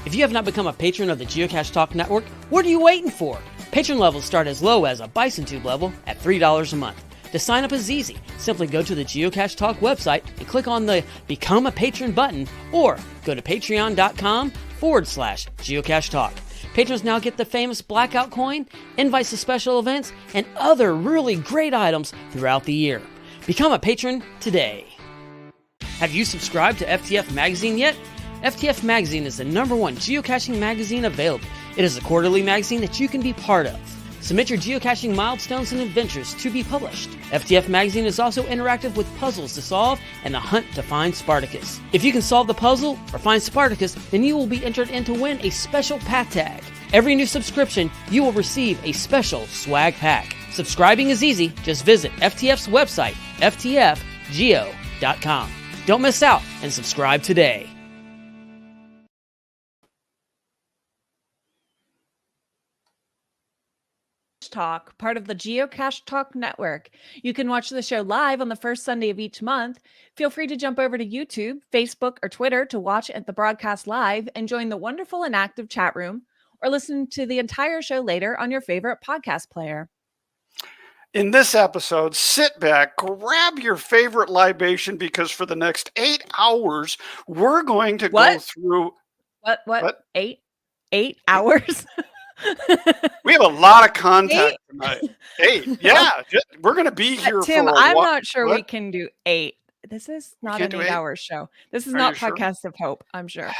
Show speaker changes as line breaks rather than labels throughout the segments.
If you have not become a patron of the Geocache Talk Network, what are you waiting for? Patron levels start as low as a Bison Tube level at $3 a month. To sign up is easy. Simply go to the Geocache Talk website and click on the Become a Patron button, or go to patreon.com/Geocache Talk. Patrons now get the famous Blackout coin, invites to special events, and other really great items throughout the year. Become a patron today. Have you subscribed to FTF Magazine yet? FTF Magazine is the #1 geocaching magazine available. It is a quarterly magazine that you can be part of. Submit your geocaching milestones and adventures to be published. FTF Magazine is also interactive with puzzles to solve and a hunt to find Spartacus. If you can solve the puzzle or find Spartacus, then you will be entered in to win a special pack tag. Every new subscription, you will receive a special swag pack. Subscribing is easy. Just visit FTF's website, ftfgeo.com. Don't miss out and subscribe today.
Talk, part of the Geocache Talk Network. You can watch the show live on the first Sunday of each month. Feel free to jump over to YouTube, Facebook, or Twitter to watch the broadcast live and join the wonderful and active chat room, or listen to the entire show later on your favorite podcast player.
In this episode, sit back, grab your favorite libation, because for the next 8 hours, we're going to go through...
What? 8 hours?
We have a lot of content tonight. 8, yeah. We're going to be here
Tim,
for a
I'm
while.
not sure we can do 8. This is not an 8-hour show. This is not Podcast of Hope, I'm sure.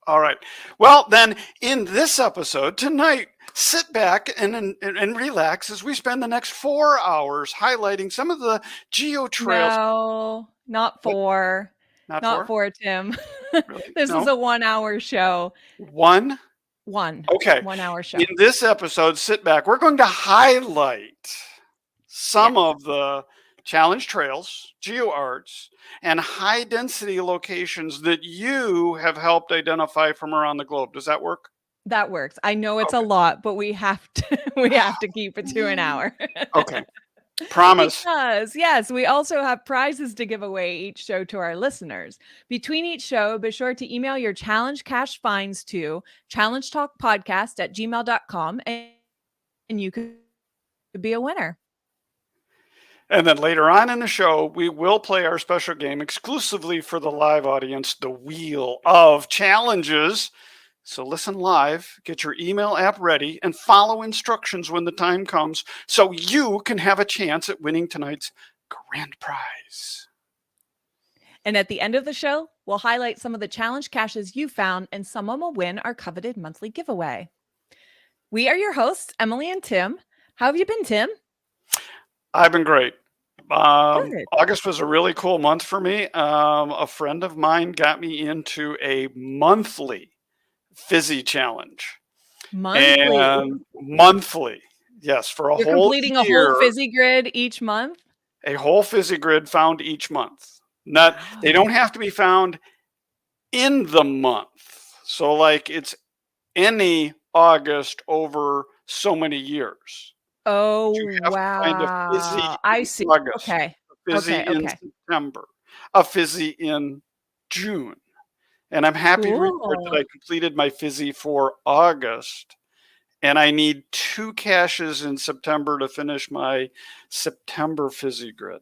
All right. Well, then, in this episode tonight, sit back and relax as we spend the next 4 hours highlighting some of the geo trails.
No, not 4. Not 4, Tim.
Really?
This is a 1-hour show.
One?
Okay. 1-hour show.
In this episode, sit back. We're going to highlight some of the challenge trails, GeoArts, and high density locations that you have helped identify from around the globe. Does that work?
That works. I know it's a lot, but we have to keep it to an hour.
Okay. Promise.
Because, yes, we also have prizes to give away each show to our listeners. Between each show, be sure to email your challenge cache finds to challengetalkpodcast@gmail.com and you could be a winner.
And then later on in the show, we will play our special game exclusively for the live audience, the Wheel of Challenges. So listen live, get your email app ready, and follow instructions when the time comes so you can have a chance at winning tonight's grand prize.
And at the end of the show, we'll highlight some of the challenge caches you found, and someone will win our coveted monthly giveaway. We are your hosts, Emily and Tim. How have you been, Tim?
I've been great. August was a really cool month for me. A friend of mine got me into a monthly fizzy challenge. Monthly. Yes, for
You're
whole
completing
year,
a whole fizzy grid each month?
A whole fizzy grid found each month. They don't have to be found in the month. So like it's any August over so many years.
Oh,
wow.
I see.
August,
okay.
A fizzy in September, a fizzy in June. And I'm happy to report that I completed my fizzy for August. And I need 2 caches in September to finish my September fizzy grid.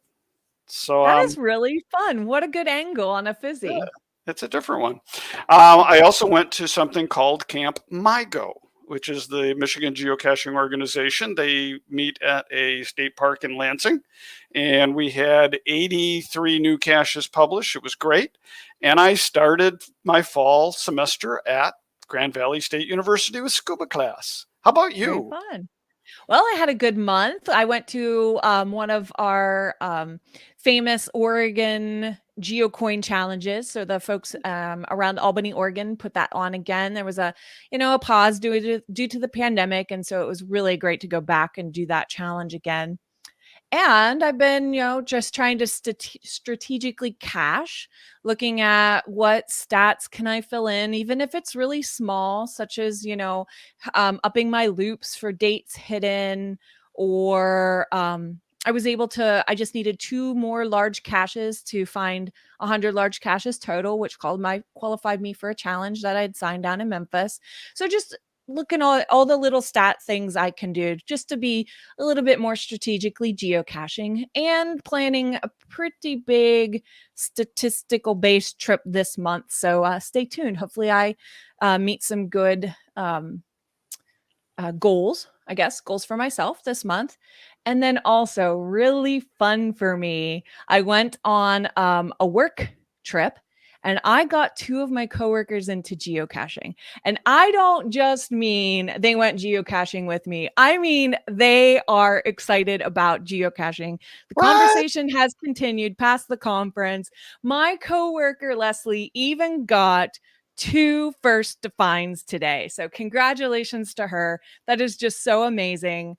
So
that is really fun. What a good angle on a fizzy.
Yeah, it's a different one. I also went to something called Camp MyGo, which is the Michigan Geocaching Organization. They meet at a state park in Lansing, and we had 83 new caches published. It was great. And I started my fall semester at Grand Valley State University with scuba class. How about you?
Very fun. Well, I had a good month. I went to one of our famous Oregon GeoCoin challenges. So the folks around Albany, Oregon put that on again. There was a pause due to the pandemic. And so it was really great to go back and do that challenge again. And I've been, just trying to strategically cache, looking at what stats can I fill in, even if it's really small, such as, upping my loops for dates hidden, or I was able to, I just needed 2 more large caches to find 100 large caches total, which qualified me for a challenge that I'd signed down in Memphis. So just looking at all the little stat things I can do just to be a little bit more strategically geocaching, and planning a pretty big statistical based trip this month. So stay tuned. Hopefully I meet some good goals, I guess, goals for myself this month. And then also, really fun for me, I went on a work trip, and I got 2 of my coworkers into geocaching. And I don't just mean they went geocaching with me. I mean, they are excited about geocaching. The
What?
conversation has continued past the conference. My coworker Leslie even got 2 first defines today. So congratulations to her. That is just so amazing.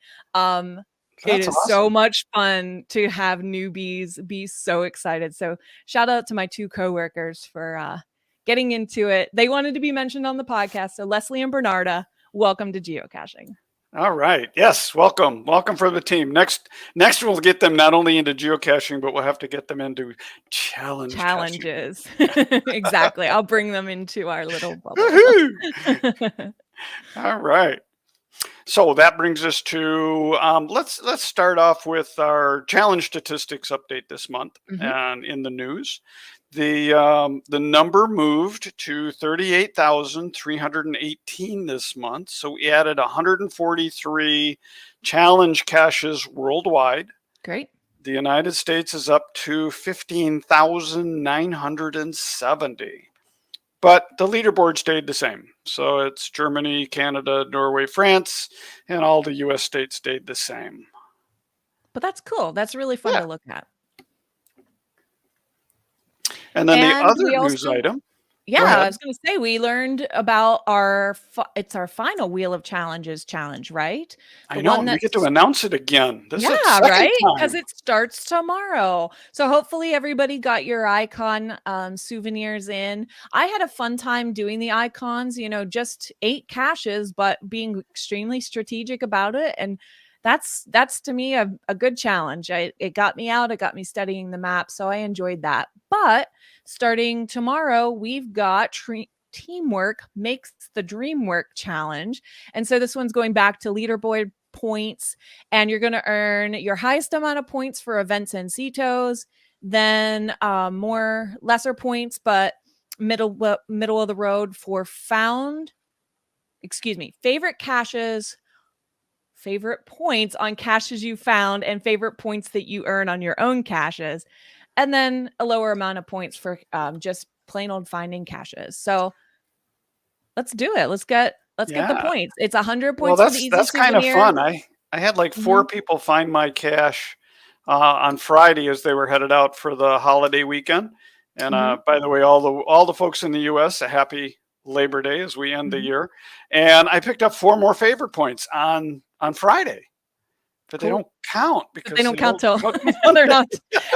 It
That's
is so
awesome.
much fun to have newbies be so excited. So shout out to my 2 coworkers for getting into it. They wanted to be mentioned on the podcast. So Leslie and Bernarda, welcome to geocaching.
All right. Yes. Welcome. Welcome for the team. Next we'll get them not only into geocaching, but we'll have to get them into
Challenges. Exactly. I'll bring them into our little bubble.
All right. So that brings us to let's start off with our challenge statistics update this month. And in the news, the number moved to 38,318 this month. So we added 143 challenge caches worldwide.
Great.
The United States is up to 15,970. But the leaderboard stayed the same. So it's Germany, Canada, Norway, France, and all the US states stayed the same.
But that's cool. That's really fun to look at.
And then the other news item.
Yeah, I was going to say, we learned about it's our final Wheel of Challenges challenge, right?
I know, we get to announce it again. This is
yeah, right? Because it starts tomorrow. So hopefully everybody got your icon souvenirs in. I had a fun time doing the icons, just 8 caches, but being extremely strategic about it. And that's to me a good challenge. It got me out. It got me studying the map. So I enjoyed that. But starting tomorrow, we've got Teamwork Makes the Dream Work challenge. And so this one's going back to leaderboard points, and you're going to earn your highest amount of points for events and CETOs, then more lesser points, but middle of the road for favorite caches, favorite points on caches you found, and favorite points that you earn on your own caches, and then a lower amount of points for just plain old finding caches. So let's do it. Let's get the points. It's 100 points for the easy
that's kind of
souvenir.
fun. I had like 4 people find my cache on Friday as they were headed out for the holiday weekend. And by the way, all the folks in the US, a happy Labor Day as we end the year. And I picked up 4 more favorite points on Friday. But they don't count because
they don't count till they're not.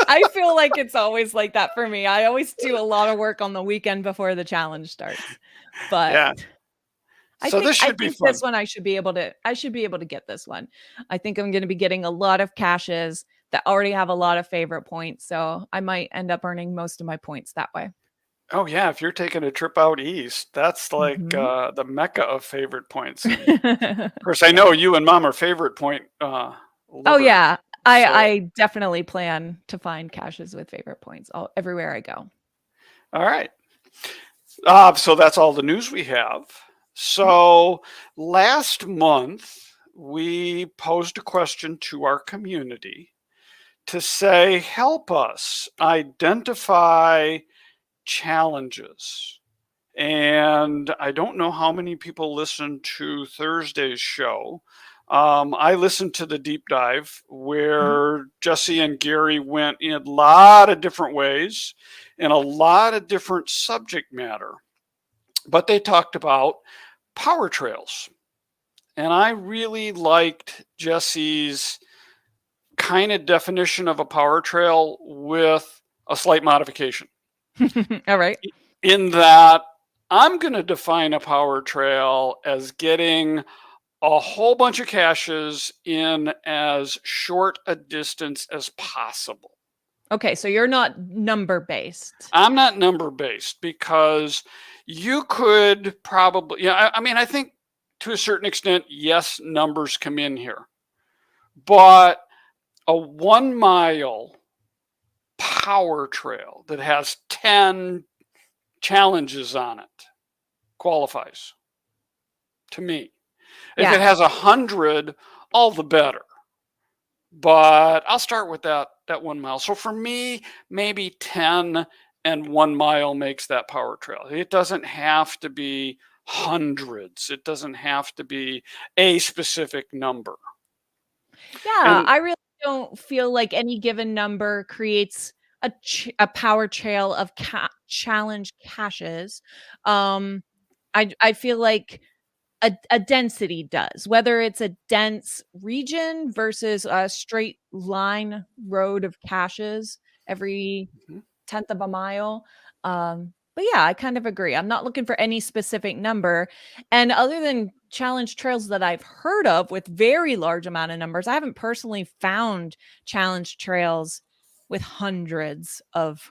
I feel like it's always like that for me. I always do a lot of work on the weekend before the challenge starts. But
yeah.
I think this one I should be able to get this one. I think I'm going to be getting a lot of caches that already have a lot of favorite points. So I might end up earning most of my points that way.
Oh yeah, if you're taking a trip out east, that's like the mecca of favorite points. Of course, I know you and Mom are favorite point.
Oh yeah, I definitely plan to find caches with favorite points everywhere I go.
All right. So that's all the news we have. So last month we posed a question to our community to say, help us identify challenges. And I don't know how many people listened to Thursday's show. I listened to the deep dive where Jesse and Gary went in a lot of different ways and a lot of different subject matter. But they talked about power trails. And I really liked Jesse's kind of definition of a power trail with a slight modification.
All right.
In that, I'm going to define a power trail as getting a whole bunch of caches in as short a distance as possible.
Okay, so you're not number based.
I'm not number based because you could probably, yeah, I mean, I think to a certain extent, yes, numbers come in here, but a 1 mile power trail that has 10 challenges on it qualifies to me. If it
Yeah.
has 100, all the better. But I'll start with that 1 mile. So for me, maybe 10 and 1 mile makes that power trail. It doesn't have to be hundreds. It doesn't have to be a specific number.
Yeah,
And
I really don't feel like any given number creates a power trail of challenge caches. Um, I feel like a density does, whether it's a dense region versus a straight line road of caches every
Mhm.
tenth of a mile. But yeah, I kind of agree. I'm not looking for any specific number. And other than challenge trails that I've heard of with very large amount of numbers, I haven't personally found challenge trails with hundreds of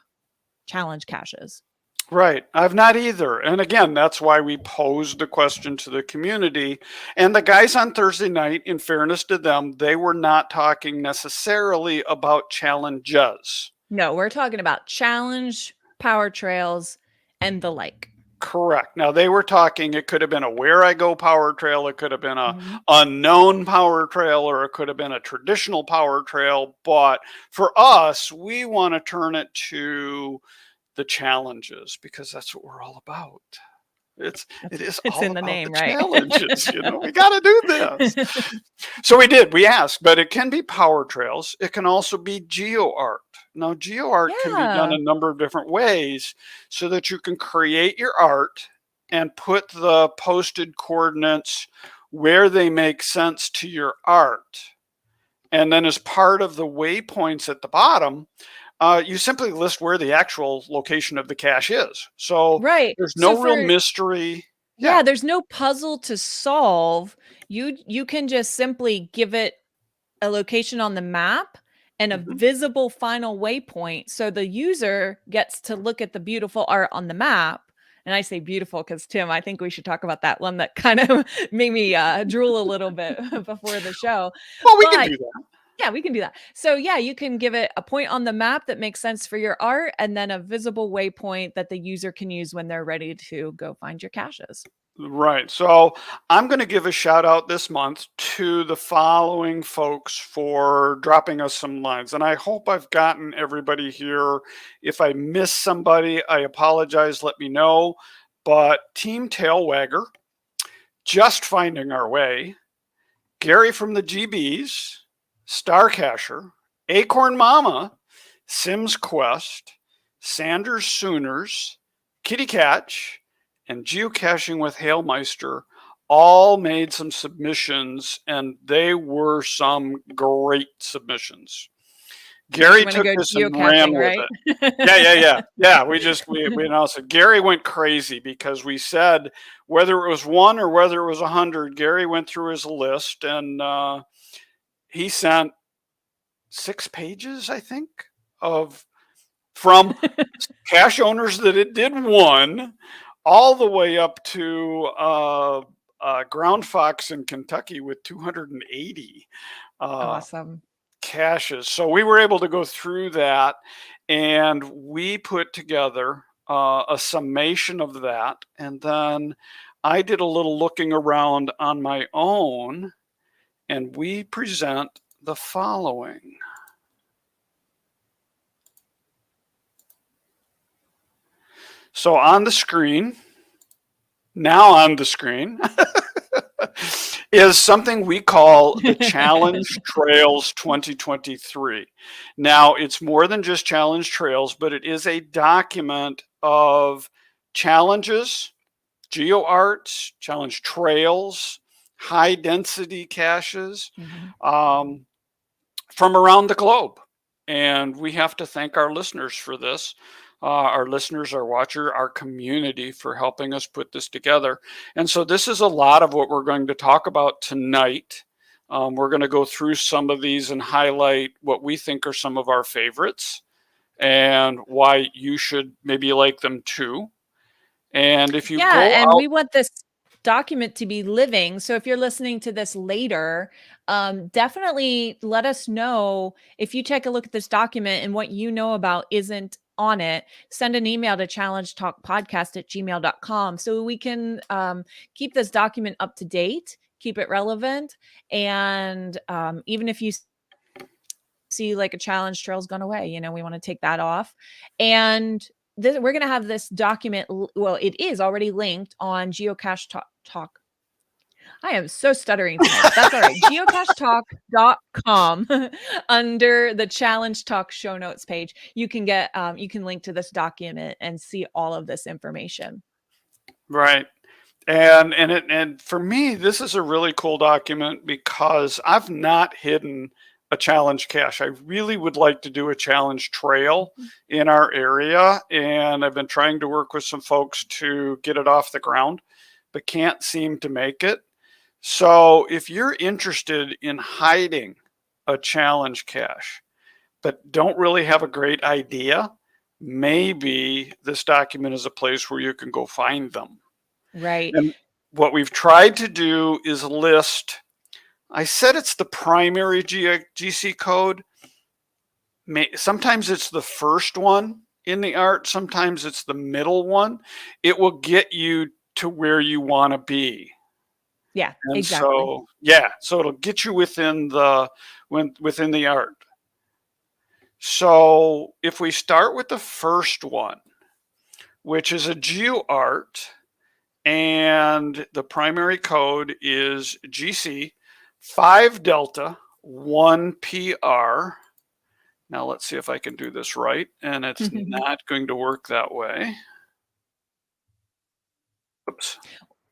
challenge caches.
Right. I've not either. And again, that's why we posed the question to the community. And the guys on Thursday night, in fairness to them, they were not talking necessarily about challenges.
No, we're talking about challenge, power trails, and the like.
Correct. Now they were talking, it could have been a where I go power trail, it could have been a
Mhm.
unknown power trail, or it could have been a traditional power trail. But for us, we want to turn it to the challenges because that's what we're all about. It is
It's
all
in the
about the
name, right?
challenges, we got to do this. So we did, we asked, but it can be power trails. It can also be GeoArt. Now, GeoArt can be done
Yeah.
a number of different ways so that you can create your art and put the posted coordinates where they make sense to your art. And then as part of the waypoints at the bottom, you simply list where the actual location of the cache is. So
Right.
there's
So
no real
for
mystery. Yeah.
Yeah, there's no puzzle to solve. You can just simply give it a location on the map and a
Mhm.
visible final waypoint so the user gets to look at the beautiful art on the map. And I say beautiful because Tim, I think we should talk about that one that kind of made me drool a little bit before the show.
Well, we can
But
do that.
yeah, we can do that. So yeah, you can give it a point on the map that makes sense for your art and then a visible waypoint that the user can use when they're ready to go find your caches.
Right. So I'm going to give a shout out this month to the following folks for dropping us some lines. And I hope I've gotten everybody here. If I miss somebody, I apologize. Let me know. But Team Tailwagger, Just Finding Our Way, Gary from the GBs, Starcasher, Acorn Mama, Sims Quest, Sanders Sooners, Kitty Catch, and Geocaching with Hailmeister all made some submissions, and they were some great submissions.
Makes
Gary
you wanna
took
go
this and ran
geocaching,
with
right?
it. Yeah. We announced it. Gary went crazy because we said whether it was one or whether it was 100. Gary went through his list and he sent 6 pages, I think, of from cash owners that it did one, all the way up to Ground Fox in Kentucky with 280. Uh,
Awesome.
caches. So we were able to go through that and we put together a summation of that. And then I did a little looking around on my own and we present the following. So on the screen, now on the screen, is something we call the Challenge Trails 2023. Now, it's more than just Challenge Trails, but it is a document of challenges, GeoArts, challenge trails, high density caches
Mhm.
um, from around the globe. And we have to thank our listeners for this. our listeners, our watcher, our community for helping us put this together. And so this is a lot of what we're going to talk about tonight. We're going to go through some of these and highlight what we think are some of our favorites and why you should maybe like them too. And if you
Yeah,
go
and
out,
we want this document to be living. So if you're listening to this later, definitely let us know if you take a look at this document and what you know about isn't on it. Send an email to challengetalkpodcast@gmail.com so we can keep this document up to date, keep it relevant, and even if you see like a challenge trail's gone away, we want to take that off. And we're going to have this document. Well, it is already linked on Geocache Talk. I am so stuttering tonight, but that's all right. geocachetalk.com under the challenge talk show notes page. You can link to this document and see all of this information.
right. And for me, this is a really cool document because I've not hidden a challenge cache. I really would like to do a challenge trail in our area, and I've been trying to work with some folks to get it off the ground, but can't seem to make it. So if you're interested in hiding a challenge cache, but don't really have a great idea, maybe this document is a place where you can go find them.
Right.
And what we've tried to do is list, I said it's the primary GC code. Sometimes it's the first one in the art, sometimes it's the middle one. It will get you to where you want to be.
Yeah,
And
exactly.
so it'll get you within the art. So if we start with the first one, which is a GeoArt, and the primary code is GC 5 Delta 1 PR. Now let's see if I can do this right, and it's not going to work that way. Oops.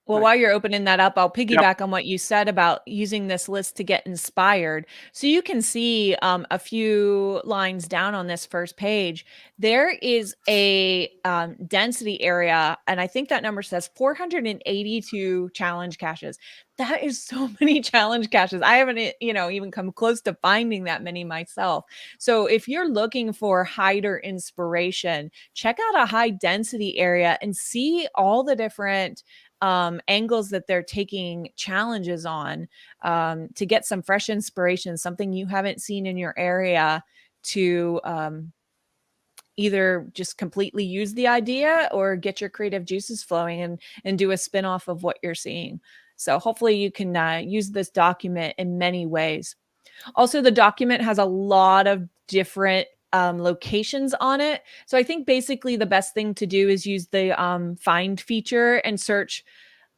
Well, while you're opening that up, I'll
Yep.
piggyback on what you said about using this list to get inspired. So you can see a few lines down on this first page. There is a density area, and I think that number says 482 challenge caches. That is so many challenge caches. I haven't, even come close to finding that many myself. So if you're looking for hider inspiration, check out a high density area and see all the different angles that they're taking challenges on to get some fresh inspiration, something you haven't seen in your area to either just completely use the idea or get your creative juices flowing and do a spin-off of what you're seeing. So hopefully you can use this document in many ways. Also, the document has a lot of different locations on it. So I think basically the best thing to do is use the find feature and search,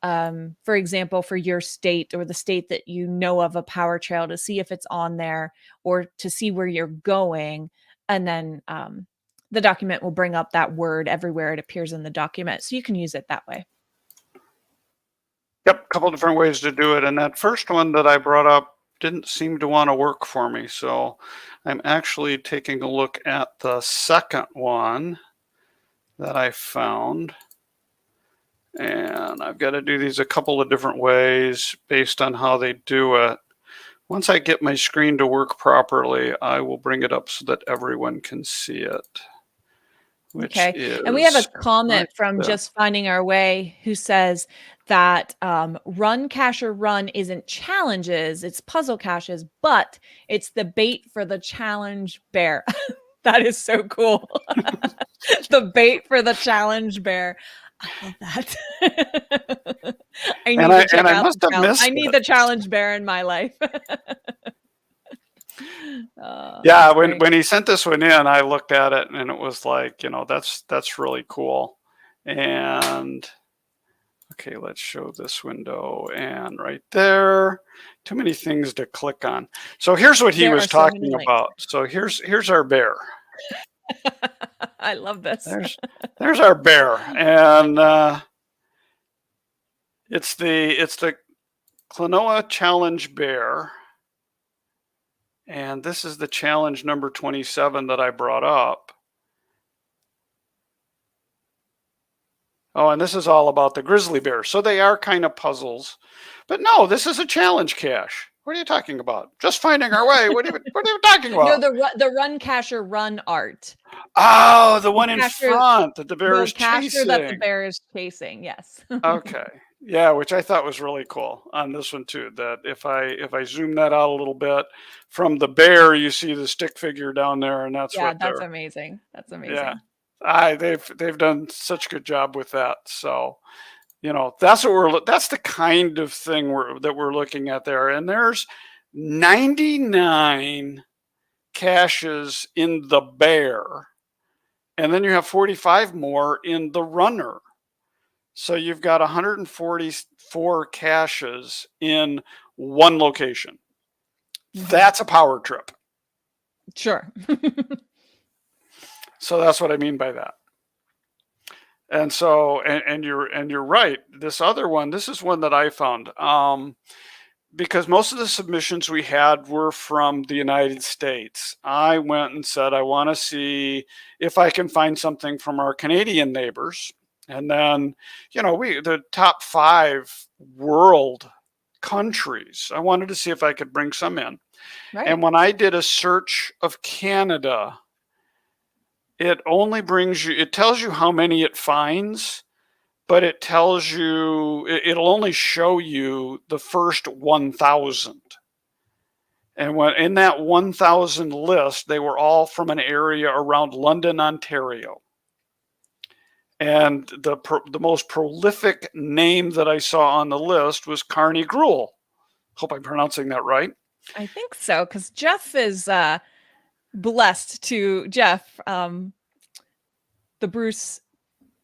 for example, for your state or the state that you know of a power trail to see if it's on there or to see where you're going. And then the document will bring up that word everywhere it appears in the document. So you can use it that way.
Yep, a couple different ways to do it. And that first one that I brought up didn't seem to want to work for me. So I'm actually taking a look at the second one that I found. And I've got to do these a couple of different ways based on how they do it. Once I get my screen to work properly, I will bring it up so that everyone can see it.
Okay. And we have a comment
right
from
there.
Just Finding Our Way who says that Run Cacher Run isn't challenges, it's puzzle caches, but it's the bait for the challenge bear. That is so cool. The bait for the challenge bear. I love that. I need to check out the challenge. I need the challenge bear in my life.
Yeah, when he sent this one in, I looked at it and it was like, that's really cool. And okay, let's show this window, and right there, too many things to click on. So here's what he was talking about. So here's our bear.
I love this.
There's our bear, and it's the Klonoa Challenge Bear. And this is the challenge number 27 that I brought up. Oh, and this is all about the grizzly bear. So they are kind of puzzles. But no, this is a challenge cache. What are you talking about? Just finding our way. What are you talking
No,
about?
the run cacher run art.
Oh, the
The
one in
cacher,
front that the bear
the
is
cacher that the
chasing.
bear is chasing. Yes.
Okay. Yeah, which I thought was really cool on this one too. That if I zoom that out a little bit from the bear, you see the stick figure down there, and that's
Yeah,
what
that's
they're.
amazing. That's
Yeah,
amazing.
they've done such a good job with that. So that's the kind of thing that we're looking at there. And there's 99 caches in the bear, and then you have 45 more in the runner. So you've got 144 caches in one location. That's a power trip.
Sure.
So that's what I mean by that. And so, and you're right. This other one, this is one that I found, because most of the submissions we had were from the United States. I went and said, I want to see if I can find something from our Canadian neighbors. And then, the top 5 world countries, I wanted to see if I could bring some in.
Right.
And when I did a search of Canada, it only brings you, it tells you how many it finds, but it tells you, it'll only show you the first 1,000. And when in that 1,000 list, they were all from an area around London, Ontario. And the most prolific name that I saw on the list was Carney Gruel. Hope I'm pronouncing that right.
I think so, because Jeff is blessed to Jeff, the Bruce.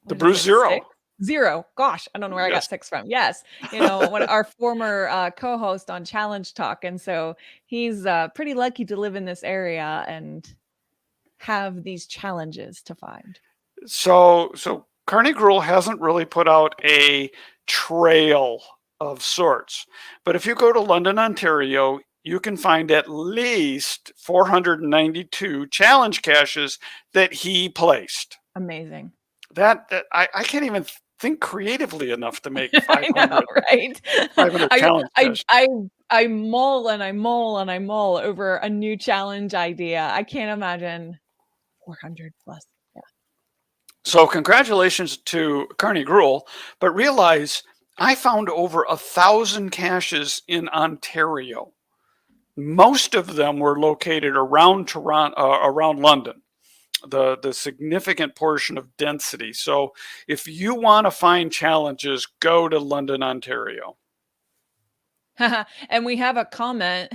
The Bruce Zero.
Zero. Gosh, I don't know where I got 6 from. Yes. Our former co-host on Challenge Talk. And so he's pretty lucky to live in this area and have these challenges to find.
So Carney Gruel hasn't really put out a trail of sorts. But if you go to London, Ontario, you can find at least 492 challenge caches that he placed.
Amazing.
That I can't even think creatively enough to make 500.
I know, right?
500 challenge caches.
I mull and I mull and I mull over a new challenge idea. I can't imagine 400 plus. Yeah.
So congratulations to Carney Gruel, but realize I found over 1,000 caches in Ontario. Most of them were located around Toronto, around London, the significant portion of density. So if you want to find challenges, go to London, Ontario.
And we have a comment.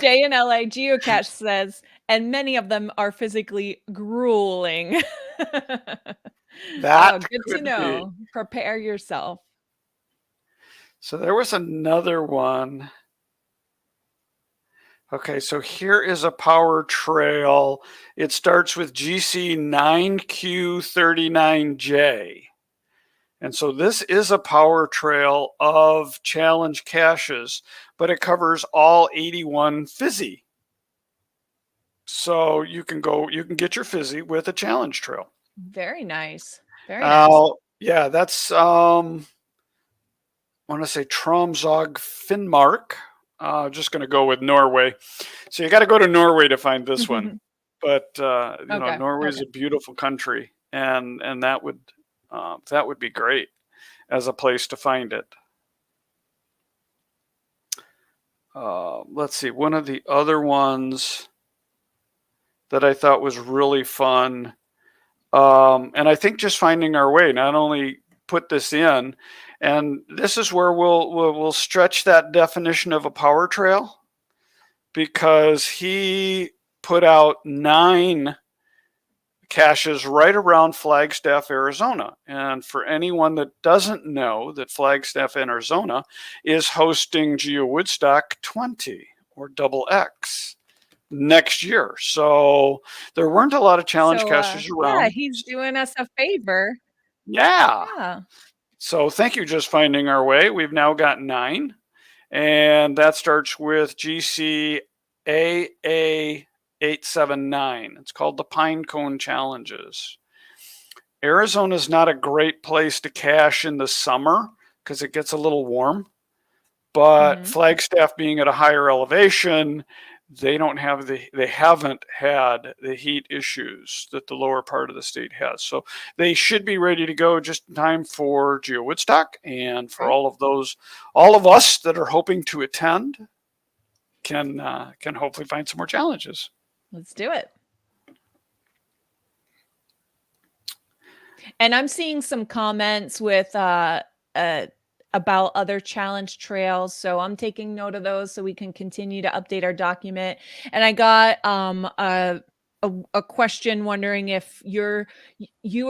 Jay in LA Geocache says, and many of them are physically grueling.
That
good to know. Prepare yourself.
So there was another one. Okay, so here is a power trail. It starts with GC 9Q39J. And so this is a power trail of challenge caches, but it covers all 81 fizzy. So you can get your fizzy with a challenge trail.
Very nice. Very nice.
Yeah, that's I want to say Tromsø, Finnmark. Just going to go with Norway. So you got to go to Norway to find this one. But Norway is a beautiful country, and that would be great as a place to find it. Let's see. One of the other ones that I thought was really fun, and I think just finding our way, not only put this in, and this is where we'll stretch that definition of a power trail, because he put out 9 caches right around Flagstaff, Arizona. And for anyone that doesn't know, that Flagstaff, Arizona is hosting GeoWoodstock 20 or XX next year. So there weren't a lot of challenge caches around.
Yeah, he's doing us a favor.
Yeah. So thank you, Just Finding Our Way. We've now got 9, and that starts with GC AA879. It's called the Pine Cone Challenges. Arizona is not a great place to cache in the summer because it gets a little warm. But Flagstaff being at a higher elevation, they haven't had the heat issues that the lower part of the state has. So they should be ready to go just in time for Geo Woodstock, and for all of us that are hoping to attend can hopefully find some more challenges.
Let's do it. And I'm seeing some comments with about other challenge trails. So I'm taking note of those so we can continue to update our document. And I got a question wondering if you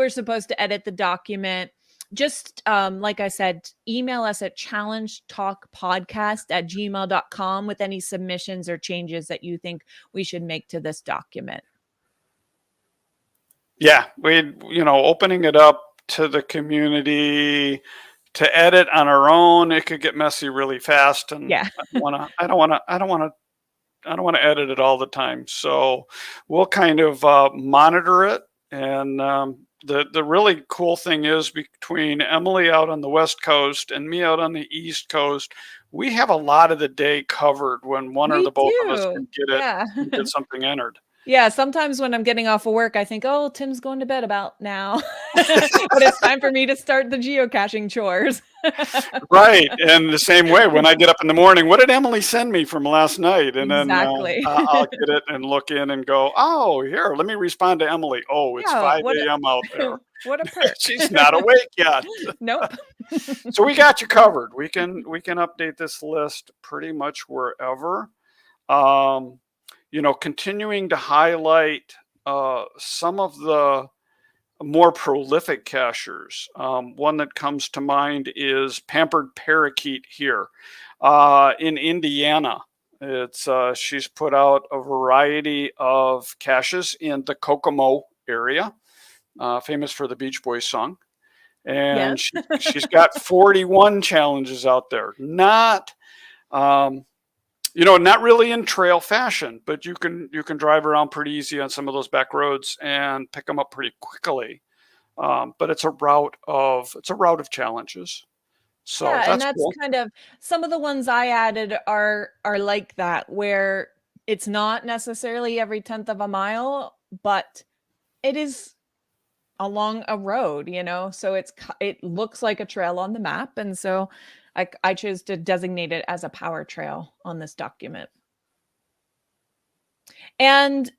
are supposed to edit the document. Just like I said, email us at challengetalkpodcast@gmail.com with any submissions or changes that you think we should make to this document.
Yeah, opening it up to the community to edit on our own, it could get messy really fast, and
Yeah.
I don't want to edit it all the time. So we'll kind of monitor it. And the really cool thing is, between Emily out on the West Coast and me out on the East Coast, we have a lot of the day covered when one or the both of us can get get something entered.
Yeah, sometimes when I'm getting off of work, I think, oh, Tim's going to bed about now. But it's time for me to start the geocaching chores.
Right. And the same way, when I get up in the morning, what did Emily send me from last night? And
Exactly.
then I'll get it and look in and go, oh, here, let me respond to Emily. Oh, it's 5 a.m. out there.
What a perk.
She's not awake yet.
Nope.
So we got you covered. We can update this list pretty much wherever. Continuing to highlight some of the more prolific cachers. One that comes to mind is Pampered Parakeet here in Indiana. She's put out a variety of caches in the Kokomo area, famous for the Beach Boys song. And she's got 41 challenges out there. Not really in trail fashion, but you can drive around pretty easy on some of those back roads and pick them up pretty quickly. But it's a route of challenges. So
and that's
cool.
kind of some of the ones I added are like that, where it's not necessarily every 1/10 of a mile, but it is along a road, so it looks like a trail on the map. And so I chose to designate it as a power trail on this document. And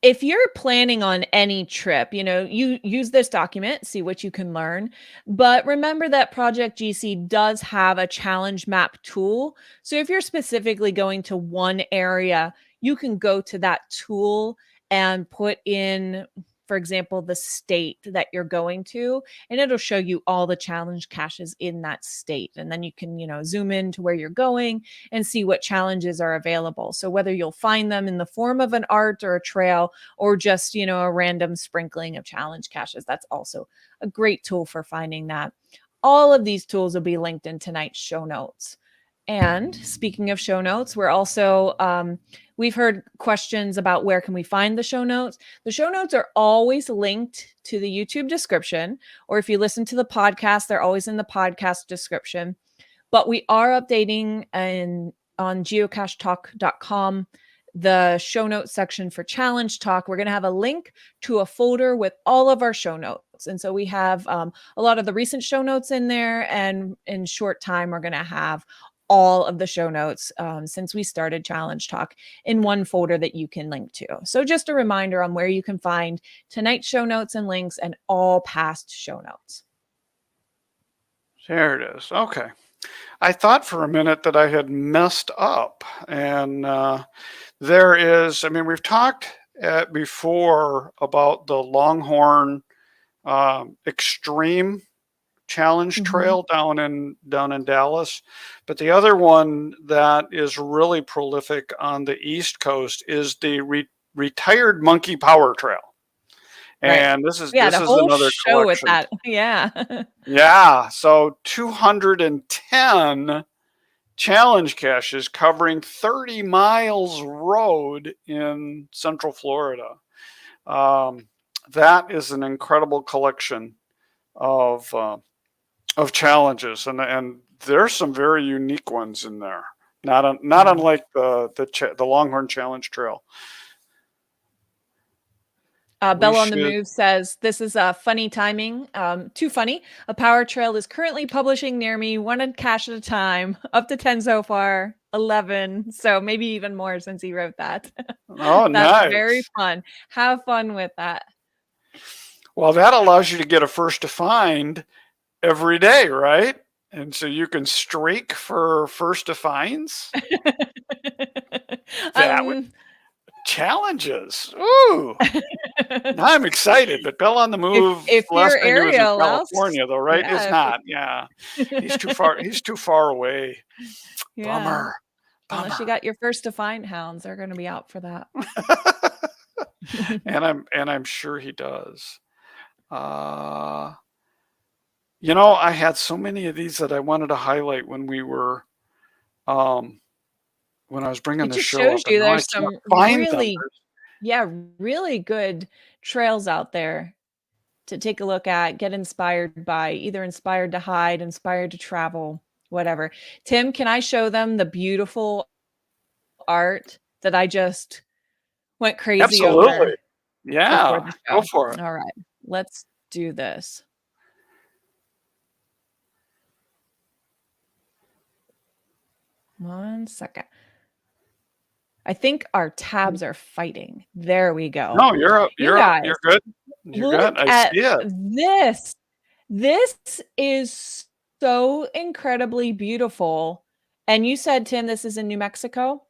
if you're planning on any trip, you use this document, see what you can learn. But remember that Project GC does have a challenge map tool. So if you're specifically going to one area, you can go to that tool and put in, for example, the state that you're going to, and it'll show you all the challenge caches in that state. And then you can, zoom in to where you're going and see what challenges are available. So whether you'll find them in the form of an art or a trail, or just, a random sprinkling of challenge caches, that's also a great tool for finding that. All of these tools will be linked in tonight's show notes. And speaking of show notes, we're also, we've heard questions about where can we find the show notes. The show notes are always linked to the YouTube description, or if you listen to the podcast, they're always in the podcast description. But we are updating on geocachetalk.com, the show notes section for Challenge Talk. We're going to have a link to a folder with all of our show notes. And so we have a lot of the recent show notes in there. And in short time, we're going to have all of the show notes since we started Challenge Talk in one folder that you can link to. So just a reminder on where you can find tonight's show notes and links and all past show notes.
There it is. Okay. I thought for a minute that I had messed up. And we've talked before about the Longhorn Extreme Challenge Trail down in Dallas, but the other one that is really prolific on the East Coast is the Retired Monkey Power Trail. And this is another
show
collection.
with that. Yeah.
Yeah. So 210 challenge caches covering 30 miles road in Central Florida. that is an incredible collection of challenges, and there's some very unique ones in there. Not
Yeah.
unlike the Longhorn Challenge Trail. We
Bella on the
should.
Move says, this is funny timing. Too funny. A power trail is currently publishing near me, one cache at a time, up to 10 so far, 11. So maybe even more since he wrote that.
Oh,
That's very
nice.
fun. Have fun with that.
Well, that allows you to get a first to find every day, right? And so you can streak for first to finds. That would
um,
challenges. Ooh. Now I'm excited, but Bell on the Move,
if
last
your
I knew was in
area allows,
California though, right? Is
yeah,
not. Yeah. He's too far away.
yeah.
Bummer.
Unless you
Bummer.
got your first to find hounds, they're going to be out for that.
And I'm sure he does. Uh I had so many of these that I wanted to highlight um when I was bringing
It
the
just
show
shows
up, and
you
now I
there's
can't
some
find them.
really, yeah, really good trails out there to take a look at, get inspired by, either inspired to hide, inspired to travel, whatever. Tim, can I show them the beautiful art that I just went crazy
Absolutely.
over before
Yeah.
the
Go
show?
for it.
All right, let's do this. One second. I think our tabs are fighting. There we go.
No, you're up.
You
You're up.
guys,
You're good. You're good.
look
I
at
see it.
this. This is so incredibly beautiful. And you said, Tim, this is in New Mexico?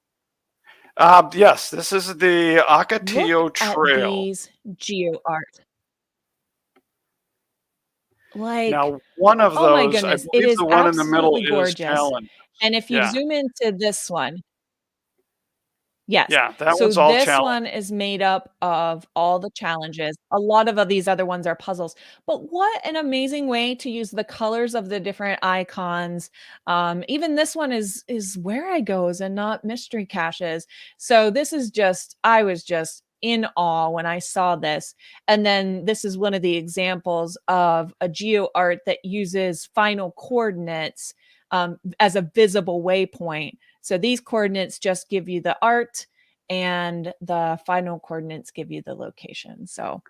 Yes, this is the
Look
Ocotillo
at
Trail.
these geo art. Like,
Now, one of
oh my
those, I
goodness, it
believe
is
the one in the middle
absolutely
is
gorgeous.
challenges.
And if you
Yeah.
zoom into this one, yes.
Yeah, that
So
one's all
this
challenge.
one is made up of all the challenges. A lot of these other ones are puzzles. But what an amazing way to use the colors of the different icons. Even this one is where I goes and not mystery caches. So this is just, I was just in awe when I saw this. And then this is one of the examples of a geo art that uses final coordinates as a visible waypoint. So these coordinates just give you the art, and the final coordinates give you the location. So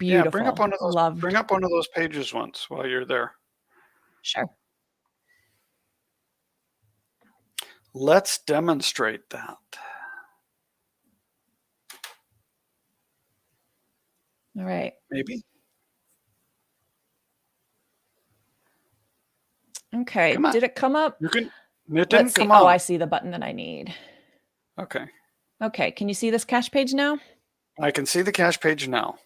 Yeah, bring up
beautiful.
one of those. Bring
Loved.
up one of those pages once while you're there.
Sure.
Let's demonstrate that.
All right.
Maybe.
Okay.
Come on.
Did it come up?
You can. It
Let's
didn't
see.
come
Oh,
on.
I see the button that I need.
Okay.
Okay. Can you see this cache page now?
I can see the cache page now.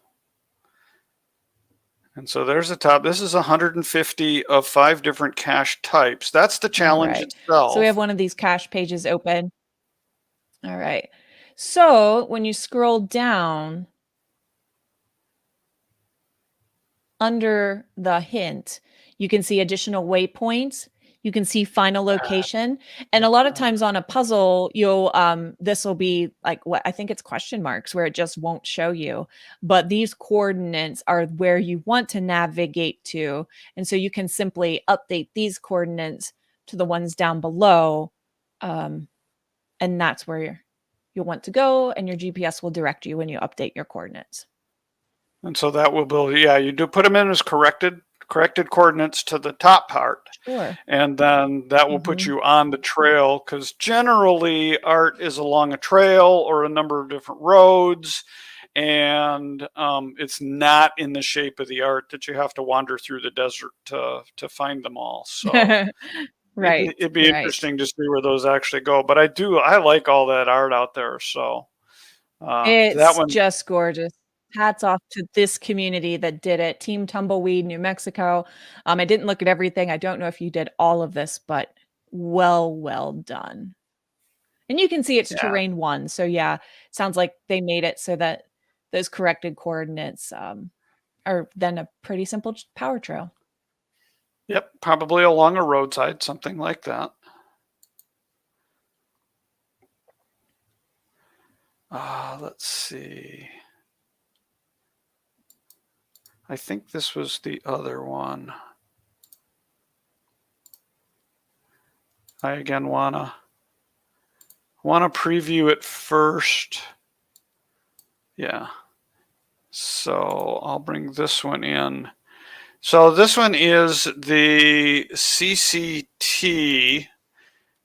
And so there's the top. This is 150 of 5 different cache types. That's the challenge
Right.
itself.
So we have one of these cache pages open. All right. So when you scroll down under the hint, you can see additional waypoints. You can see final location. And a lot of times on a puzzle, you'll this will be like, what I think it's question marks where it just won't show you. But these coordinates are where you want to navigate to. And so you can simply update these coordinates to the ones down below. And that's where you'll want to go, and your GPS will direct you when you update your coordinates.
And so that will build. Yeah, you do put them in as corrected coordinates to the top part.
Sure.
And then that will put you on the trail, because generally art is along a trail or a number of different roads, and it's not in the shape of the art that you have to wander through the desert to find them all. So
Right.
it'd be interesting to see where those actually go. But I like all that art out there. So that
It's
one.
just gorgeous. Hats off to this community that did it. Team Tumbleweed, New Mexico. I didn't look at everything. I don't know if you did all of this, but well done. And you can see it's
Yeah.
terrain 1. So yeah, sounds like they made it so that those corrected coordinates are then a pretty simple power trail.
Yep, probably along a roadside, something like that. Let's see. I think this was the other one. I again wanna preview it first. Yeah. So I'll bring this one in. So this one is the CCT,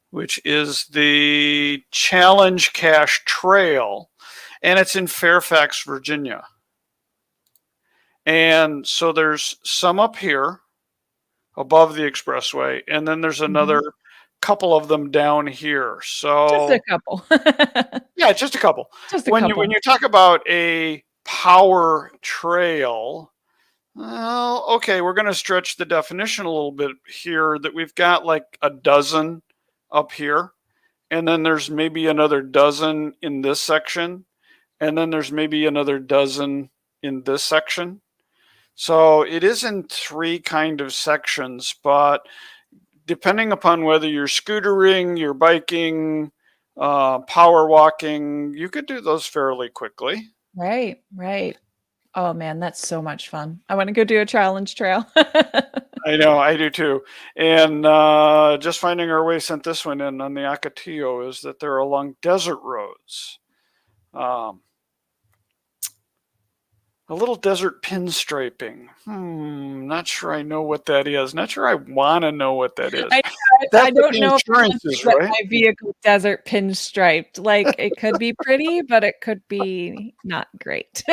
which is the Challenge Cache Trail, and it's in Fairfax, Virginia. And so there's some up here above the expressway, and then there's another couple of them down here. So
just a couple.
yeah, just a couple.
Just a
When
couple.
you talk about a power trail, well, okay, we're going to stretch the definition a little bit here, that we've got like a dozen up here, and then there's maybe another dozen in this section, and then there's maybe another dozen in this section. So it is in 3 kind of sections, but depending upon whether you're scootering, you're biking, power walking, you could do those fairly quickly.
Right, right. Oh man, that's so much fun. I want to go do a challenge trail.
I know, I do too. And just finding our way sent this one in on the Ocotillo, is that they're along desert roads. A little desert pinstriping. Not sure I know what that is. Not sure I want to know what that is.
I don't know if
insurance is, right?
my vehicle desert pinstriped. Like, it could be pretty, but it could be not great.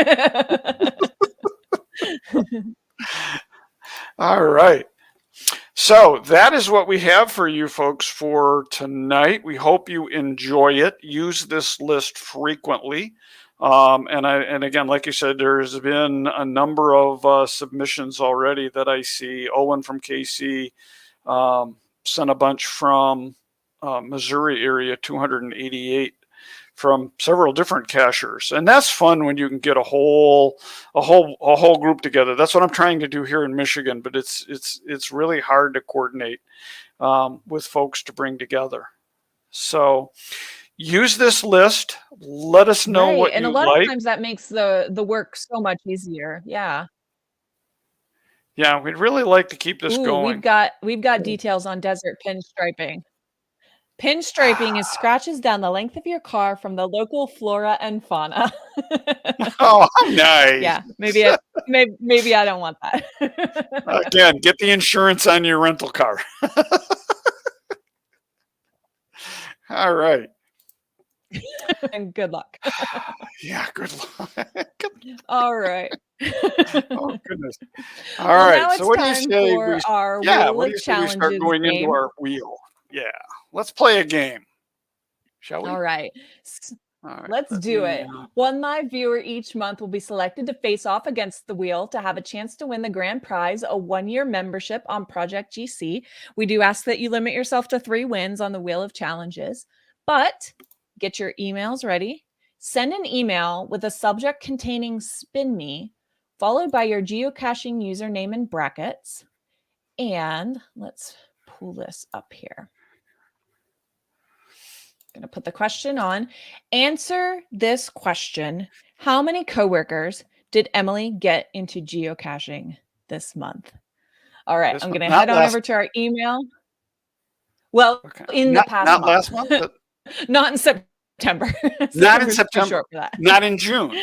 All right. So that is what we have for you folks for tonight. We hope you enjoy it. Use this list frequently. And again, like you said, there's been a number of submissions already that I see. Owen from KC sent a bunch from Missouri area, 288 from several different cachers, and that's fun when you can get a whole group together. That's what I'm trying to do here in Michigan, but it's really hard to coordinate with folks to bring together. So use this list. Let us know what
and
you
a lot
like.
of times that makes the work so much easier. Yeah.
Yeah, we'd really like to keep this going.
We've got details on desert pinstriping. Pinstriping is scratches down the length of your car from the local flora and fauna.
Oh, nice.
Yeah, maybe I don't want that.
Again, get the insurance on your rental car. All right.
And good luck.
Yeah, good luck.
All right.
Oh goodness. All right.
Now
So what do you say
we our
what do you say we start going into our wheel? Yeah. Let's play a game. Shall we?
All right.
All right.
Let's do it. One live viewer each month will be selected to face off against the wheel to have a chance to win the grand prize, a 1-year membership on Project GC. We do ask that you limit yourself to 3 wins on the Wheel of Challenges, but get your emails ready. Send an email with a subject containing Spin Me, followed by your geocaching username in brackets. And let's pull this up here. Going to put the question on. Answer this question. How many coworkers did Emily get into geocaching this month? All right, I'm going to head on over to our email. Well, in the past
not
month.
last month, but
not in September.
Not in September.
Short for that.
Not in June.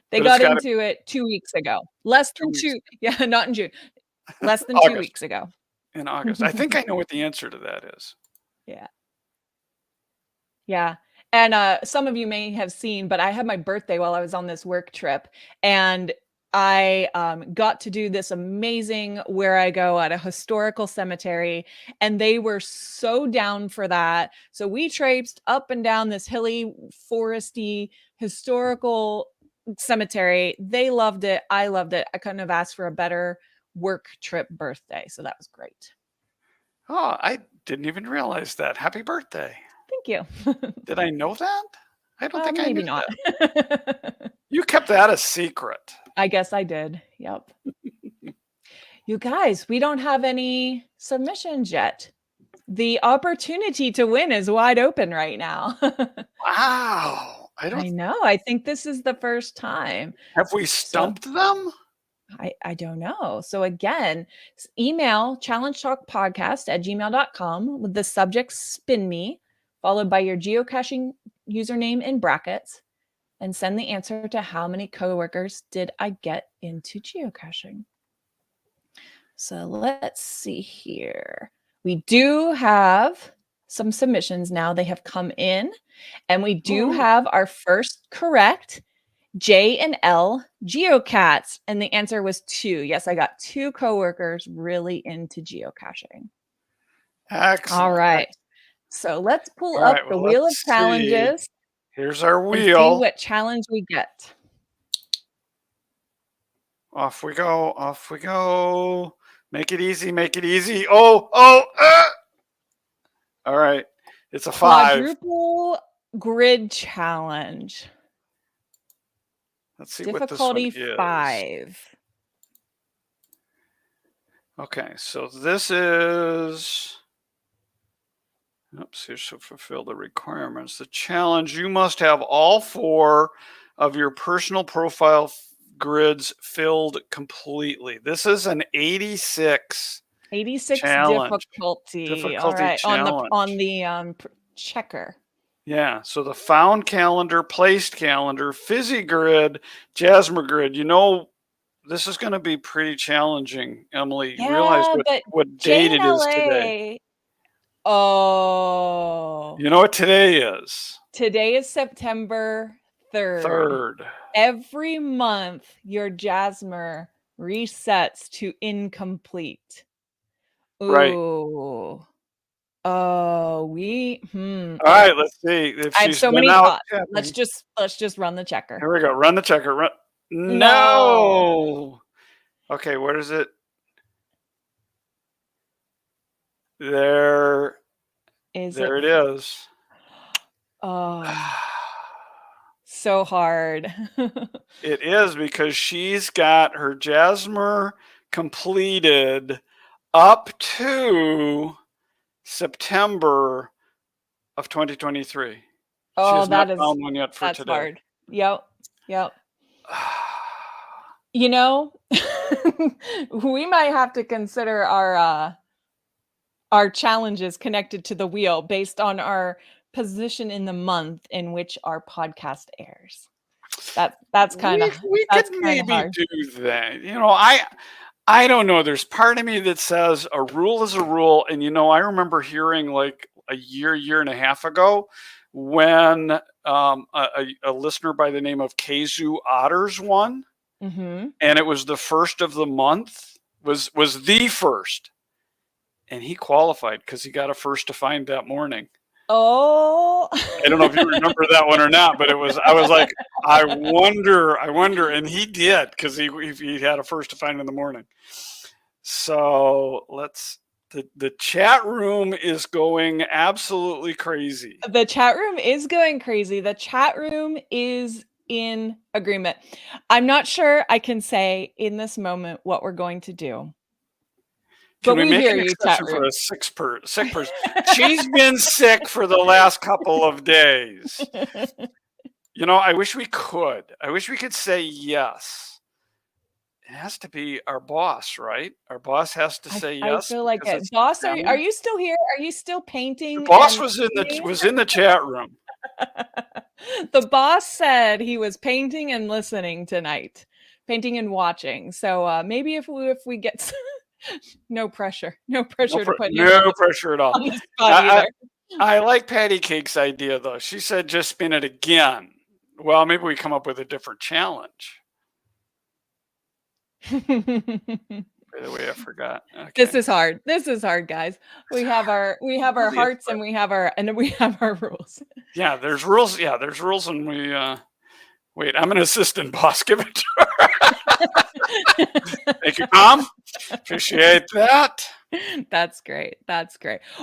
They got into it 2 weeks ago. Less than 2. Yeah, not in June. Less than 2 weeks ago.
In August. I think I know what the answer to that is.
Yeah. Yeah. And some of you may have seen, but I had my birthday while I was on this work trip, and I got to do this amazing Where I Go at a historical cemetery, and they were so down for that. So we traipsed up and down this hilly, foresty, historical cemetery. They loved it. I loved it. I couldn't have asked for a better work trip birthday. So that was great.
Oh, I didn't even realize that. Happy birthday.
Thank you.
Did I know that? I don't think I knew.
Maybe not.
You kept that a secret.
I guess I did. Yep. You guys, we don't have any submissions yet. The opportunity to win is wide open right now.
Wow.
I know. I think this is the first time.
Have we stumped them?
I don't know. So again, email challengetalkpodcast@gmail.com with the subject spin me, followed by your geocaching username in brackets, and send the answer to how many coworkers did I get into geocaching. So let's see here. We do have some submissions now. They have come in, and we do have our first correct. J and L geocats, and the answer was 2. Yes, I got 2 coworkers really into geocaching.
Excellent.
All right. So let's pull
All
up
right,
the
well,
wheel of
let's see.
challenges
Here's our
and see
wheel.
what challenge we get.
Off we go. Off we go. Make it easy. Make it easy. Oh. All right. It's a 5.
Quadruple grid challenge.
Let's see
Difficulty
what this one is.
5.
Okay, so this is. Oops, here's to fulfill the requirements. The challenge, you must have all 4 of your personal profile grids filled completely. This is an 86 challenge.
difficulty. All right,
challenge.
on the checker.
Yeah, so the found calendar, placed calendar, fizzy grid, Jasmer grid. You know, this is going to be pretty challenging, Emily. You realize what date it is today.
Oh.
You know what today is?
Today is September 3rd. Every month, your Jasmer resets to incomplete. Ooh.
Right.
Oh,
All right, let's see. If
I have so many thoughts. Let's just run the checker.
Here we go. Run the checker. No. Okay, where is it? There it is.
Oh, so hard.
It is, because she's got her Jasmer completed up to September of 2023.
Oh,
she has
that
not found one yet for
that's
today.
Hard. Yep. You know, we might have to consider our challenges connected to the wheel based on our position in the month in which our podcast airs. That's kind of
we could maybe
hard.
do that. You know, I don't know. There's part of me that says a rule is a rule, and you know, I remember hearing like a year and a half ago when a listener by the name of Kazu Otters won, and it was the first of the month. Was the first. And he qualified because he got a first to find that morning.
Oh,
I don't know if you remember that one or not, but I was like, I wonder, and he did, because he had a first to find in the morning. So the chat room is going absolutely crazy.
The chat room is going crazy. The chat room is in agreement. I'm not sure I can say in this moment what we're going to do.
Can we make an exception for a sick person? She's been sick for the last couple of days. You know, I wish we could. I wish we could say yes. It has to be our boss, right? Our boss has to say yes.
I feel like it. Boss, are you still here? Are you still painting?
The boss was in the chat room.
The boss said he was painting and listening tonight, painting and watching. So maybe if we get no pressure to put
no pressure at all. I like Patty Cake's idea though. She said just spin it again. Well, maybe we come up with a different challenge. By the way, I forgot. Okay.
This is hard, guys. We have our hearts and we have our rules.
Yeah, there's rules. Yeah, there's rules, and we wait, I'm an assistant boss. Give it to her. Thank you, Mom. Appreciate that.
That's great.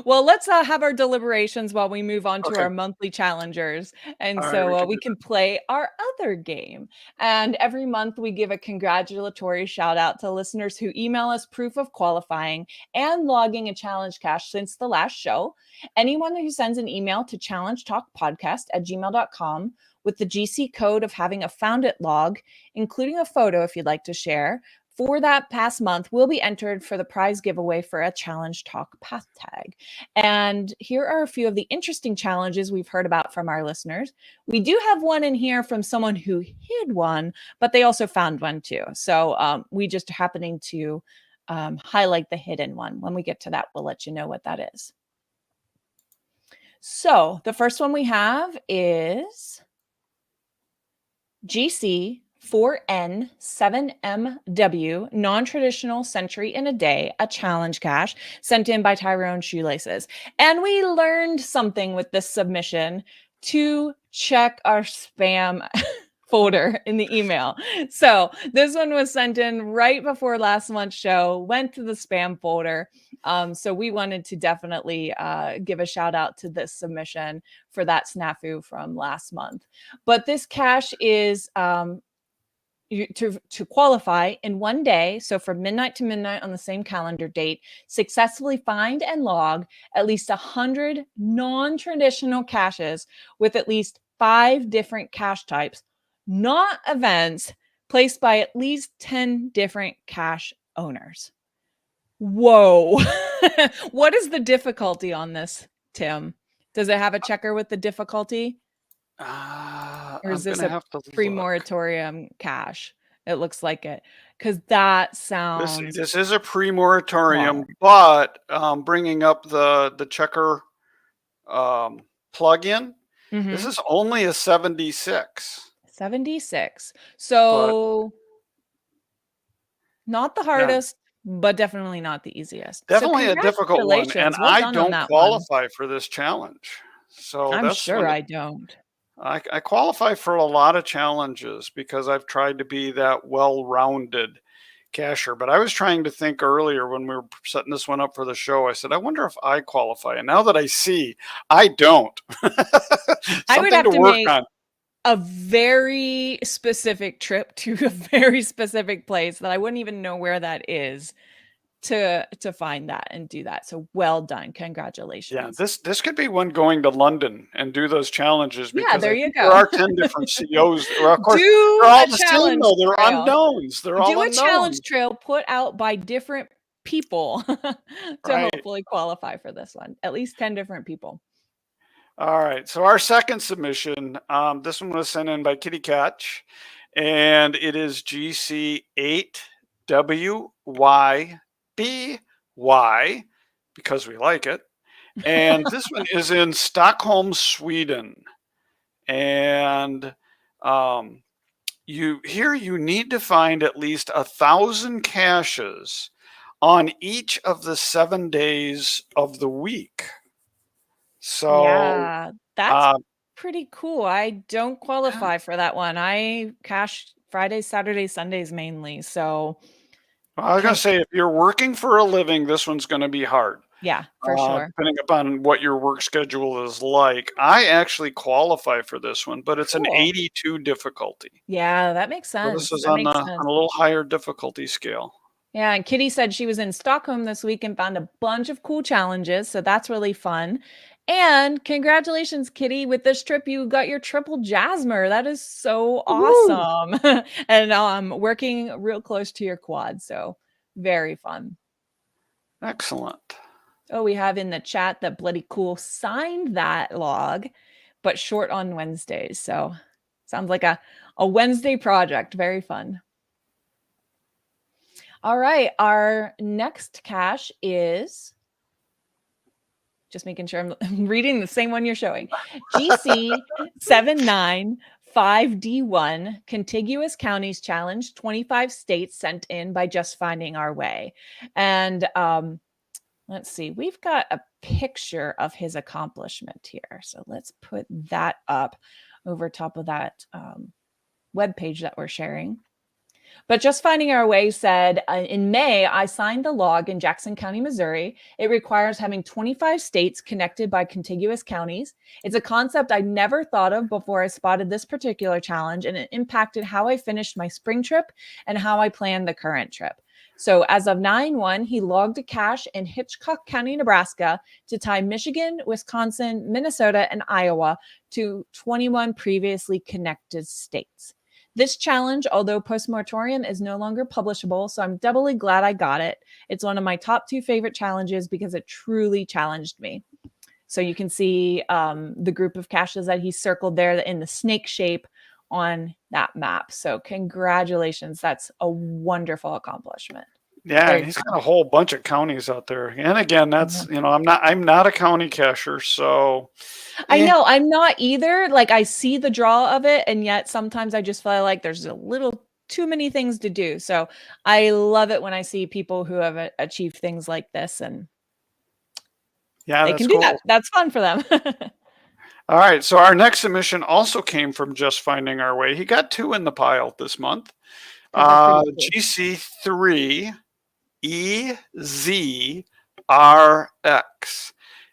Well, let's have our deliberations while we move on to our monthly challengers. And so we can play our other game. And every month we give a congratulatory shout out to listeners who email us proof of qualifying and logging a challenge cache since the last show. Anyone who sends an email to challengetalkpodcast@gmail.com with the GC code of having a found it log, including a photo if you'd like to share, for that past month will be entered for the prize giveaway for a Challenge Talk path tag. And here are a few of the interesting challenges we've heard about from our listeners. We do have one in here from someone who hid one, but they also found one too. So we just happening to highlight the hidden one. When we get to that, we'll let you know what that is. So the first one we have is GC 4N7MW, non-traditional century in a day, a challenge cache sent in by Tyrone Shoelaces. And we learned something with this submission to check our spam folder in the email. So this one was sent in right before last month's show, went to the spam folder. So we wanted to definitely give a shout out to this submission for that snafu from last month. But this cache is to qualify in one day, so from midnight to midnight on the same calendar date, successfully find and log at least 100 non-traditional caches with at least 5 different cache types, not events, placed by at least 10 different cache owners. Whoa. What is the difficulty on this, Tim? Does it have a checker with the difficulty? Or is this a pre-moratorium cache? It looks like it, because that sounds.
This is a pre-moratorium, but bringing up the checker plugin, this is only a 76.
76. So not the hardest, but definitely not the easiest.
Definitely a difficult one, and I don't qualify for this challenge. So
I'm sure I don't.
I qualify for a lot of challenges because I've tried to be that well-rounded cacher. But I was trying to think earlier when we were setting this one up for the show. I said, I wonder if I qualify. And now that I see, I don't.
I would have to make a very specific trip to a very specific place that I wouldn't even know where that is to find that and do that. So well done. Congratulations.
Yeah, this could be one going to London and do those challenges. Because
yeah, there you go.
There are 10 different COs. Well, of course, they're all the same though. They're unknowns. They're all unknowns.
Do a challenge trail put out by different people to hopefully qualify for this one. At least 10 different people.
All right. So our second submission, this one was sent in by Kitty Catch, and it is GC8WYBY, because we like it. And this one is in Stockholm, Sweden. And you need to find at least 1,000 caches on each of the 7 days of the week. So
yeah, that's pretty cool. I don't qualify for that one. I cache Fridays, Saturdays, Sundays mainly. So
I was going to say, if you're working for a living, this one's going to be hard.
Yeah, for sure.
Depending upon what your work schedule is like. I actually qualify for this one, but it's an 82 difficulty.
Yeah, that makes sense.
So this is on a little higher difficulty scale.
Yeah, and Kitty said she was in Stockholm this week and found a bunch of cool challenges. So that's really fun. And congratulations, Kitty. With this trip, you got your triple Jasmer. That is so awesome. And working real close to your quad. So very fun.
Excellent.
Oh, we have in the chat that Bloody Cool signed that log, but short on Wednesdays. So sounds like a Wednesday project. Very fun. All right. Our next cache is... just making sure I'm reading the same one you're showing. GC795D1, Contiguous Counties Challenge, 25 states sent in by Just Finding Our Way. And let's see, we've got a picture of his accomplishment here. So let's put that up over top of that webpage that we're sharing. But Just Finding Our Way said, in May, I signed the log in Jackson County, Missouri. It requires having 25 states connected by contiguous counties. It's a concept I never thought of before I spotted this particular challenge, and it impacted how I finished my spring trip and how I planned the current trip. So as of 9/1, he logged a cache in Hitchcock County, Nebraska to tie Michigan, Wisconsin, Minnesota, and Iowa to 21 previously connected states. This challenge, although post-moratorium, is no longer publishable, so I'm doubly glad I got it. It's one of my top 2 favorite challenges because it truly challenged me. So you can see the group of caches that he circled there in the snake shape on that map. So congratulations. That's a wonderful accomplishment.
Yeah,
Very
he's
fun.
got a whole bunch of counties out there. And again, that's, I'm not a county cacher, so
I
eh,
know I'm not either. Like I see the draw of it, and yet sometimes I just feel like there's a little too many things to do. So I love it when I see people who have achieved things like this, and
yeah,
they
that's
can do that.
cool.
That's fun for them.
All right, so our next submission also came from Just Finding Our Way. He got 2 in the pile this month.
They're pretty cool.
GC3 EZRX.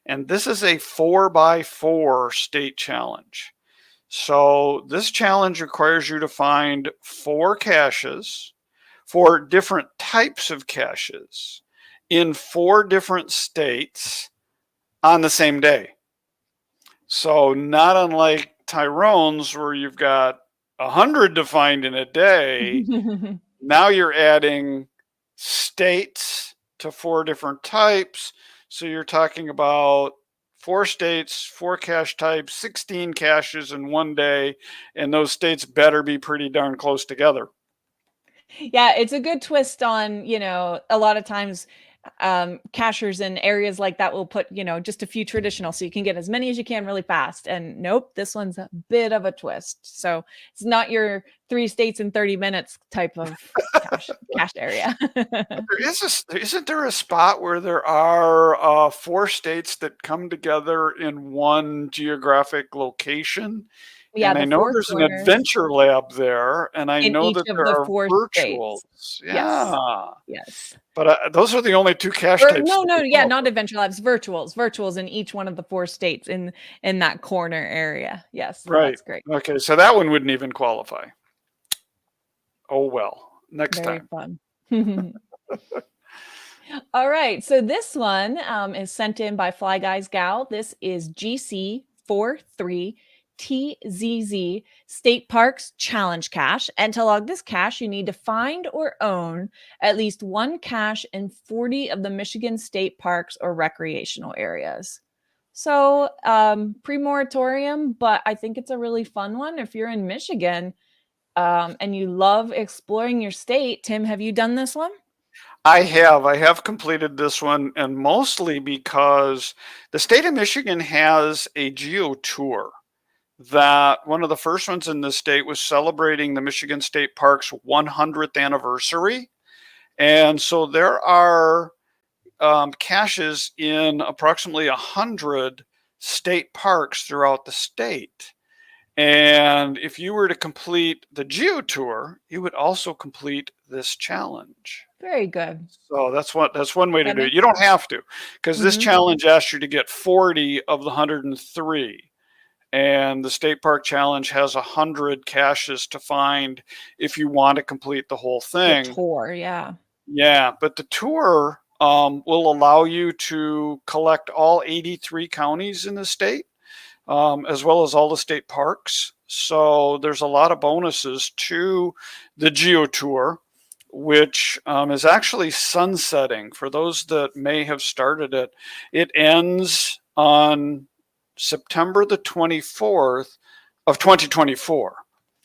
And this is a 4x4 state challenge. So this challenge requires you to find 4 caches, 4 different types of caches in 4 different states on the same day. So not unlike Tyrone's, where you've got 100 to find in a day, now you're adding states to 4 different types. So you're talking about 4 states, 4 cache types, 16 caches in one day, and those states better be pretty darn close together.
Yeah, it's a good twist on, a lot of times cachers in areas like that will put, just a few traditional so you can get as many as you can really fast. And nope, this one's a bit of a twist. So it's not your 3 states in 30 minutes type of cache area.
Isn't there a spot where there are 4 states that come together in one geographic location?
Yeah,
And I
the
know
4
there's an
corners
adventure lab there, and I
in
know
each
that
of
there
the
are
4
virtuals.
states. Yes.
Yeah.
Yes.
But those are the only 2 cache
Or
types
no,
that
no,
we
yeah,
know
not
of.
adventure labs, virtuals in each one of the 4 states in that corner area. Yes,
Right.
that's great.
Okay, so that one wouldn't even qualify. Oh well, next
Very
time.
fun. All right, so this one is sent in by Fly Guys Gal. This is GC43TZZ State Parks Challenge Cache. And to log this cache, you need to find or own at least 1 cache in 40 of the Michigan state parks or recreational areas. So pre-moratorium, but I think it's a really fun one. If you're in Michigan and you love exploring your state, Tim, have you done this one?
I have completed this one, and mostly because the state of Michigan has a geo tour that one of the first ones in the state was celebrating the Michigan State Park's 100th anniversary. And so there are caches in approximately 100 state parks throughout the state. And if you were to complete the geo tour, you would also complete this challenge.
Very good.
So that's one way to
That
do it.
makes
You don't
sense.
have to, because this
Mhm.
challenge asks you to get 40 of the 103. And the state park challenge has 100 caches to find if you want to complete the whole
The
thing.
tour, yeah.
Yeah, but the tour will allow you to collect all 83 counties in the state, as well as all the state parks. So there's a lot of bonuses to the Geo Tour, which is actually sunsetting. For those that may have started it, it ends on September the 24th of 2024.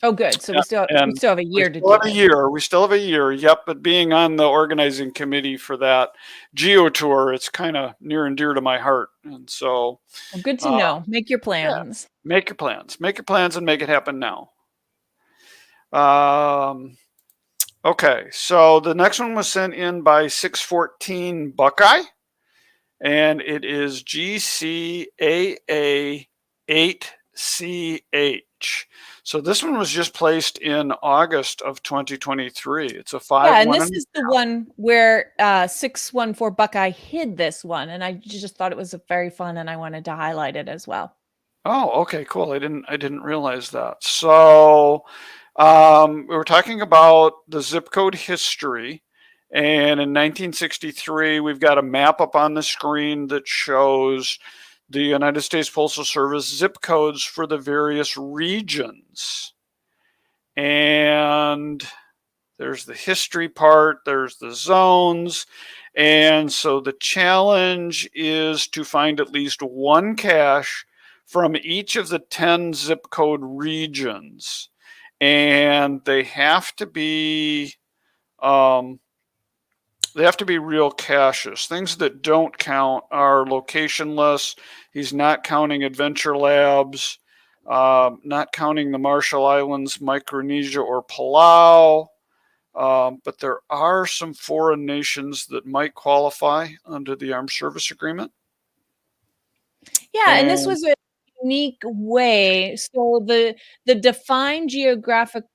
Oh, good. So we still
And
have a
we
year to
still
do
have a
it.
year. We still have a year. Yep. But being on the organizing committee for that Geo Tour, it's kind of near and dear to my heart. And so,
Well, good to
uh,
know. Make your
yeah,
plans.
make your plans. Make your plans and make it happen now. Okay. So the next one was sent in by 614 Buckeye, and it is GCAA 8CH. So this one was just placed in August of 2023. It's a 5-1.
Yeah, and this is the one where 614 Buckeye hid this one, and I just thought it was very fun, and I wanted to highlight it as well.
Oh, okay, cool. I didn't realize that. So we were talking about the zip code history. And in 1963, we've got a map up on the screen that shows the United States Postal Service zip codes for the various regions. and there's the history part, there's the zones. And so the challenge is to find at least one cache from each of the 10 zip code regions. And they have to be real caches. Things that don't count are locationless. He's not counting Adventure Labs, not counting the Marshall Islands, Micronesia, or Palau. But there are some foreign nations that might qualify under the Armed Service Agreement.
Yeah, and this was a unique way. So the defined geographic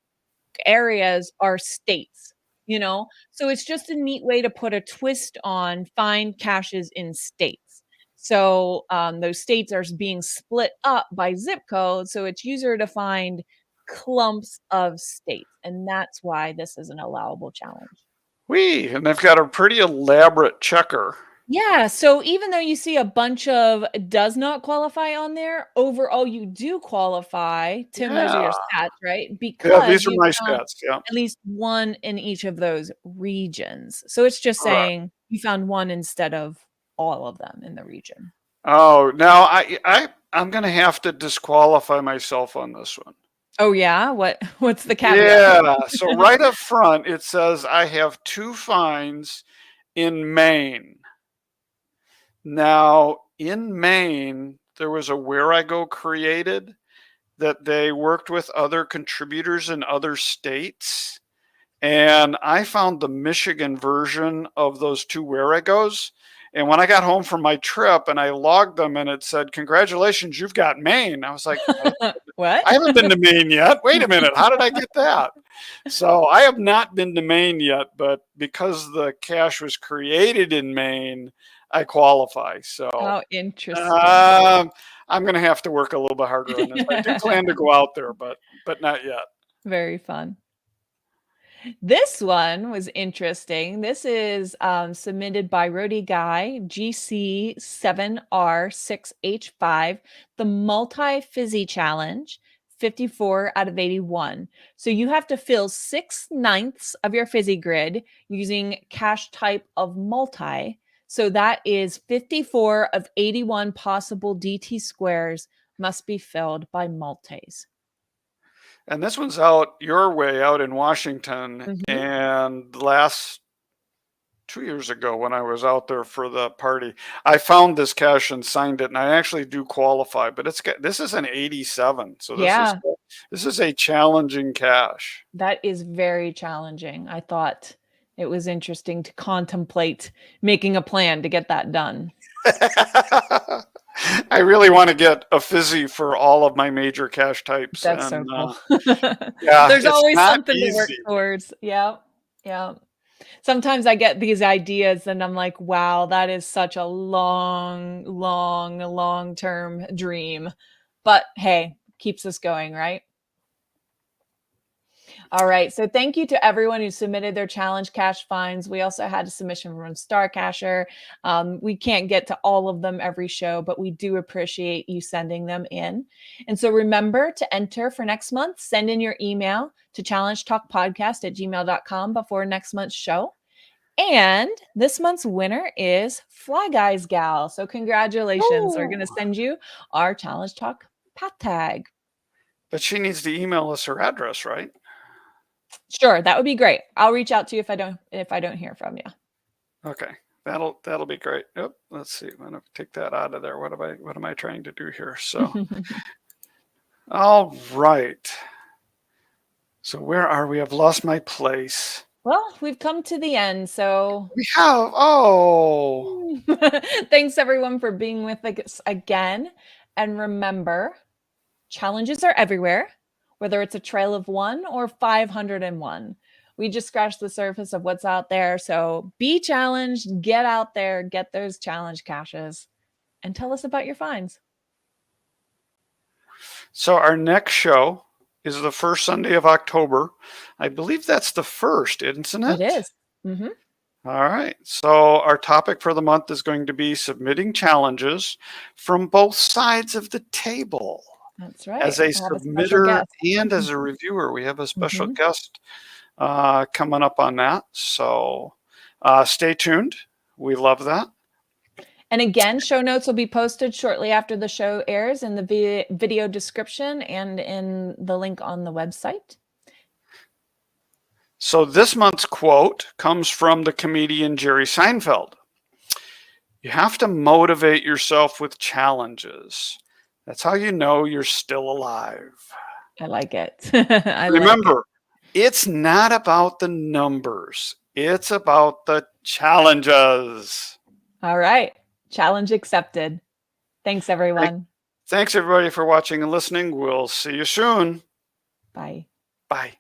areas are states, you know? So it's just a neat way to put a twist on find caches in states. So those states are being split up by zip code, so it's user defined clumps of states, and that's why this is an allowable challenge.
And they've got a pretty elaborate checker.
Yeah, so even though you see a bunch of does not qualify on there, overall you do qualify. Tim, those are your stats, right?
Yeah,
Because
these are
you
my
found
stats. Yeah.
at least one in each of those regions. So it's just
Correct.
saying you found one instead of all of them in the region.
Oh, now I'm going to have to disqualify myself on this one.
Oh yeah, what's the caveat?
Yeah, so right up front it says I have 2 finds in Maine. Now, in Maine, there was a Where I Go created that they worked with other contributors in other states. And I found the Michigan version of those 2 Where I Goes. And when I got home from my trip and I logged them and it said, "Congratulations, you've got Maine." I was like,
What?
I haven't been to Maine yet. Wait a minute. How did I get that? So I have not been to Maine yet, but because the cache was created in Maine, I qualify. So
How interesting.
I'm going to have to work a little bit harder on this. I do plan to go out there, but not yet.
Very fun. This one was interesting. This is submitted by Rody Guy, GC7R6H5, the Multi-Fizzy Challenge, 54 out of 81. So you have to fill 6/9 of your fizzy grid using cache type of multi. So that is 54 of 81 possible DT squares must be filled by multis.
And this one's out your way, out in Washington.
Mhm.
And last 2 years ago when I was out there for the party, I found this cache and signed it, and I actually do qualify. But this is an 87, so
Yeah.
this is a challenging cache.
That is very challenging. I thought it was interesting to contemplate making a plan to get that done.
I really want to get a fizzy for all of my major cache types.
That's so cool.
Yeah,
There's
it's
always
not
something to work
easy.
towards. Yeah. Yeah. Sometimes I get these ideas and I'm like, wow, that is such a long-term dream. But hey, keeps us going, right? All right. So thank you to everyone who submitted their challenge cache finds. We also had a submission from Star Cacher. We can't get to all of them every show, but we do appreciate you sending them in. And so remember to enter for next month. Send in your email to challengetalkpodcast@gmail.com before next month's show. And this month's winner is Fly Guys Gal. So congratulations. We're going to send you our Challenge Talk path tag.
But she needs to email us her address, right?
Sure, that would be great. I'll reach out to you if I don't hear from you.
Okay, that'll be great. Yep. Let's see. I'm gonna take that out of there. What am I trying to do here? So, all right. So where are we? I've lost my place.
Well, we've come to the end, so
we have. Oh,
thanks everyone for being with us again. And remember, challenges are everywhere, whether it's a trail of 1 or 501. We just scratched the surface of what's out there. So be challenged, get out there, get those challenge caches, and tell us about your finds.
So our next show is the first Sunday of October. I believe that's the first, isn't it?
It is. Mm-hmm.
All right. So our topic for the month is going to be submitting challenges from both sides of the table.
That's right.
as a
We'll have a special
submitter
guest.
and as a reviewer. We have a special
Mhm.
guest coming up on that. So stay tuned. We love that.
And again, show notes will be posted shortly after the show airs in the video description and in the link on the website.
So this month's quote comes from the comedian Jerry Seinfeld. You have to motivate yourself with challenges. That's how you know you're still alive.
I like it. I like it.
Remember, it's not about the numbers. It's about the challenges.
All right. Challenge accepted. Thanks, everyone.
Thanks, everybody, for watching and listening. We'll see you soon.
Bye.
Bye.